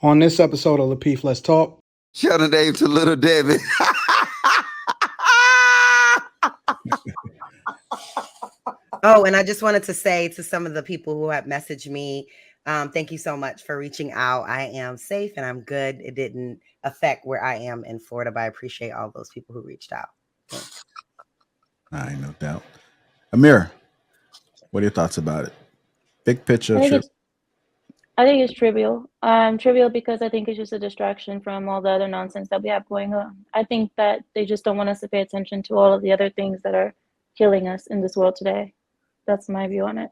On this episode of Lapeef Let's Talk. Shout a name to Little Debbie. Oh, and I just wanted to say to some of the people who have messaged me, thank you so much for reaching out. I am safe and I'm good. It didn't affect where I am in Florida, but I appreciate all those people who reached out. Thanks. I no doubt. Ameera, what are your thoughts about it? Big picture. I think it's trivial. Trivial because I think it's just a distraction from all the other nonsense that we have going on. I think that they just don't want us to pay attention to all of the other things that are killing us in this world today. That's my view on it.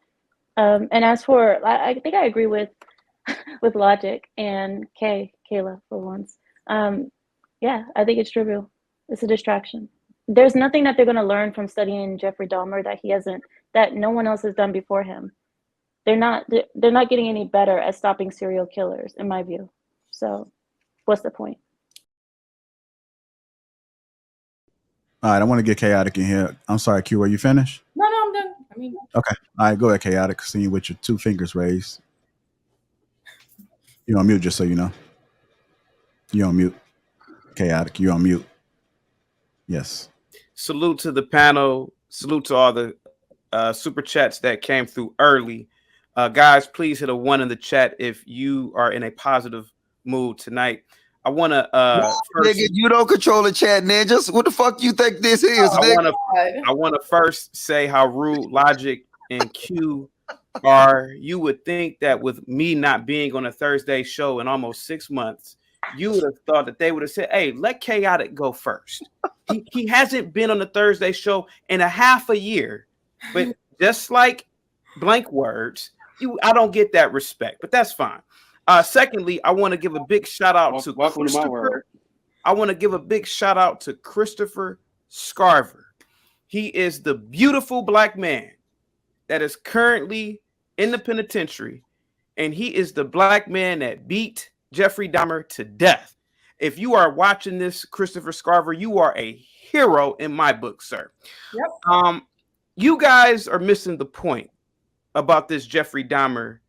And as for, I think I agree with Logic and Kayla for once. Yeah, I think it's trivial. It's a distraction. There's nothing that they're going to learn from studying Jeffrey Dahmer that no one else has done before him. They're not getting any better at stopping serial killers, in my view. So, what's the point? All right, I want to get Chaotic in here. I'm sorry, Q, are you finished? No, I'm done. I mean, okay. All right, go ahead, Chaotic. See you with your 2 fingers raised. You're on mute, just so you know. You're on mute. Chaotic, you're on mute. Yes. Salute to the panel. Salute to all the super chats that came through early. Guys, please hit a 1 in the chat if you are in a positive mood tonight. I want to nigga, you don't control the chat, ninjas. What the fuck you think this is? I want to first say how rude Logic and Q are. You would think that with me not being on a Thursday show in almost 6 months, you would have thought that they would have said, hey, let Chaotic go first. He hasn't been on the Thursday show in a half a year. But just like blank words, I don't get that respect, but that's fine. Secondly, I want to give a big shout out to Christopher. I want to give a big shout out to Christopher Scarver. He is the beautiful black man that is currently in the penitentiary, and he is the black man that beat Jeffrey Dahmer to death. If you are watching this, Christopher Scarver, you are a hero in my book, sir. Yep. You guys are missing the point about this Jeffrey Dahmer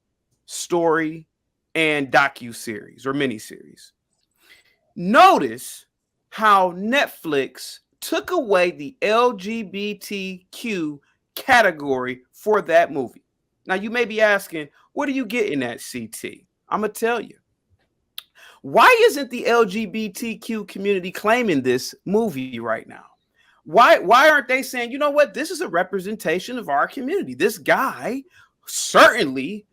story and docu-series or miniseries. Notice how Netflix took away the LGBTQ category for that movie. Now, you may be asking, what are you getting at, CT? I'm going to tell you. Why isn't the LGBTQ community claiming this movie right now? Why aren't they saying, you know what, this is a representation of our community? This guy certainly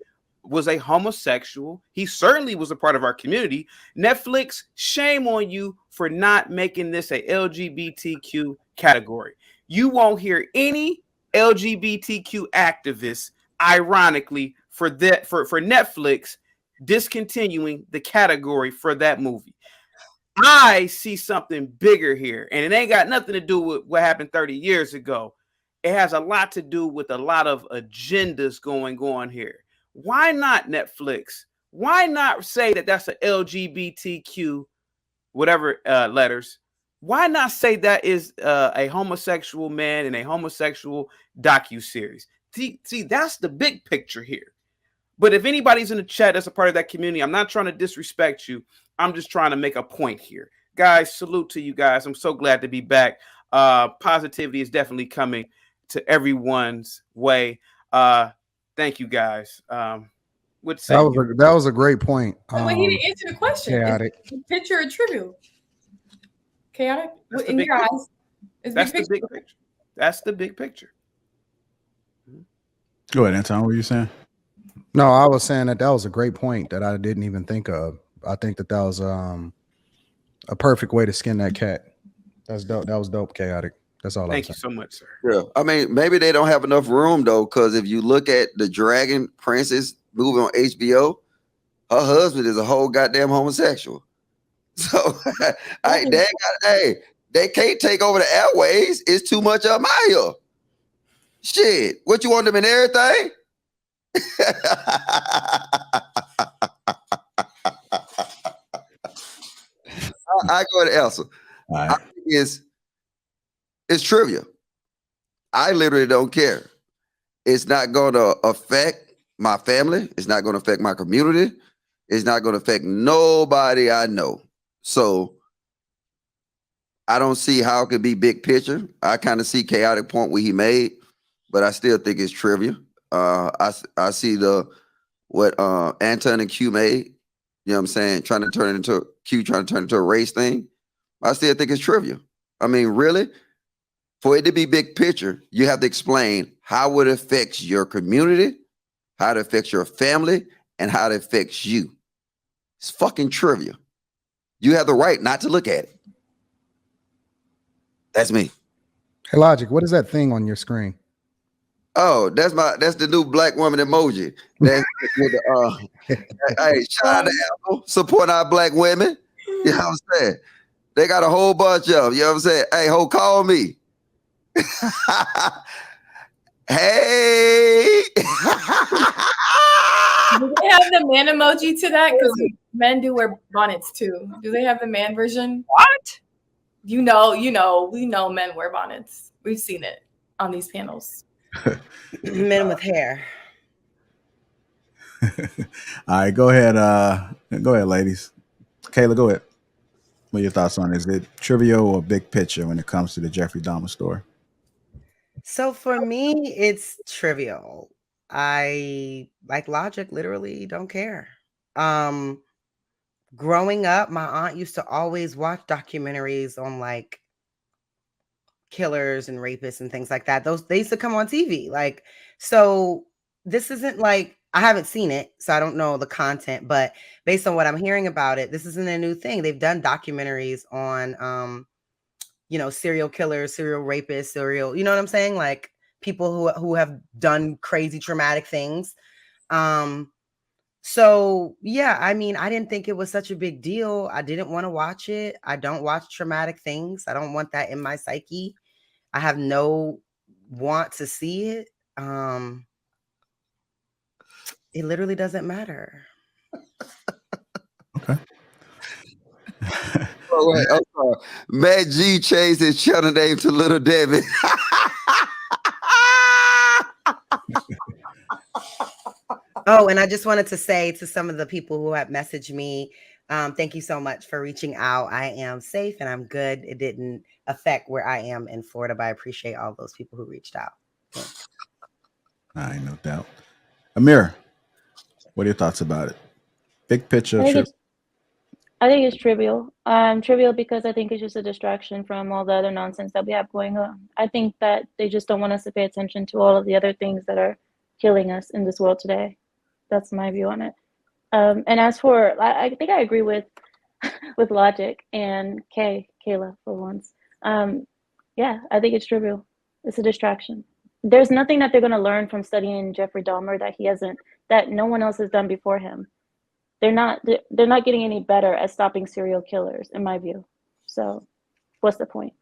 was a homosexual. He certainly was a part of our community. Netflix, shame on you for not making this a LGBTQ category. You won't hear any LGBTQ activists, ironically, for Netflix discontinuing the category for that movie. I see something bigger here, and it ain't got nothing to do with what happened 30 years ago. It has a lot to do with a lot of agendas going on here. Why not Netflix? Why not say that that's an LGBTQ, whatever letters? Why not say that is a homosexual man in a homosexual docuseries? See, that's the big picture here. But if anybody's in the chat that's a part of that community, I'm not trying to disrespect you. I'm just trying to make a point here. Guys, salute to you guys. I'm so glad to be back. Positivity is definitely coming to everyone's way. Thank you, guys. That was a great point. Wait, he didn't answer the question. Chaotic. Picture or trivial? Chaotic? In your eyes. That's the big picture. That's the big picture. Go ahead, Anton. What were you saying? No, I was saying that was a great point that I didn't even think of. I think that was a perfect way to skin that cat. That's dope. That was dope, Chaotic. That's all. Thank you so much, sir. Yeah, I mean, maybe they don't have enough room though, because if you look at the Dragon Princess movie on HBO, her husband is a whole goddamn homosexual. So they can't take over the airways. It's too much of them out here. Shit, what you want them in everything? I go to Elsa. Right. I think it's trivia. I literally don't care. It's not going to affect my family. It's not going to affect my community. It's not going to affect nobody I know. So I don't see how it could be big picture. I kind of see chaotic point where he made, but I still think it's trivia. I see what Anton and Q made. You know what I'm saying? Trying to turn it into a race thing. I still think it's trivia. I mean, really, for it to be big picture, you have to explain how it affects your community, how it affects your family, and how it affects you. It's fucking trivia. You have the right not to look at it. That's me. Hey, Logic, what is that thing on your screen? Oh, that's the new black woman emoji. That's with the hey, shout out to Apple, support our black women. You know what I'm saying? They got a whole bunch of them. You know what I'm saying? Hey, ho, call me. Hey. Do they have the man emoji to that? Because men do wear bonnets too. Do they have the man version? What? We know men wear bonnets. We've seen it on these panels. Men with hair. All right, go ahead. Go ahead, ladies. Kayla, go ahead. What are your thoughts on it? Is it trivial or big picture when it comes to the Jeffrey Dahmer story? So for me, it's trivial. I like Logic, literally don't care. Growing up, my aunt used to always watch documentaries on like killers and rapists and things like that. They used to come on TV. Like, so this isn't like, I haven't seen it, so I don't know the content, but based on what I'm hearing about it, this isn't a new thing. They've done documentaries on serial killers, serial rapists, you know what I'm saying? Like people who have done crazy traumatic things. So yeah, I mean, I didn't think it was such a big deal. I didn't want to watch it. I don't watch traumatic things. I don't want that in my psyche. I have no want to see it. It literally doesn't matter. Okay. Oh, wait, I'm sorry. Matt G changed his channel name to Little Debbie. Oh, and I just wanted to say to some of the people who have messaged me, thank you so much for reaching out. I am safe and I'm good. It didn't affect where I am in Florida, but I appreciate all those people who reached out. Thanks. All right, no doubt. Ameera, what are your thoughts about it? Big picture. I think it's trivial. Trivial because I think it's just a distraction from all the other nonsense that we have going on. I think that they just don't want us to pay attention to all of the other things that are killing us in this world today. That's my view on it. And as for, I think I agree with Logic and Kayla for once. Yeah, I think it's trivial. It's a distraction. There's nothing that they're going to learn from studying Jeffrey Dahmer that no one else has done before him. They're not getting any better at stopping serial killers, in my view. So what's the point?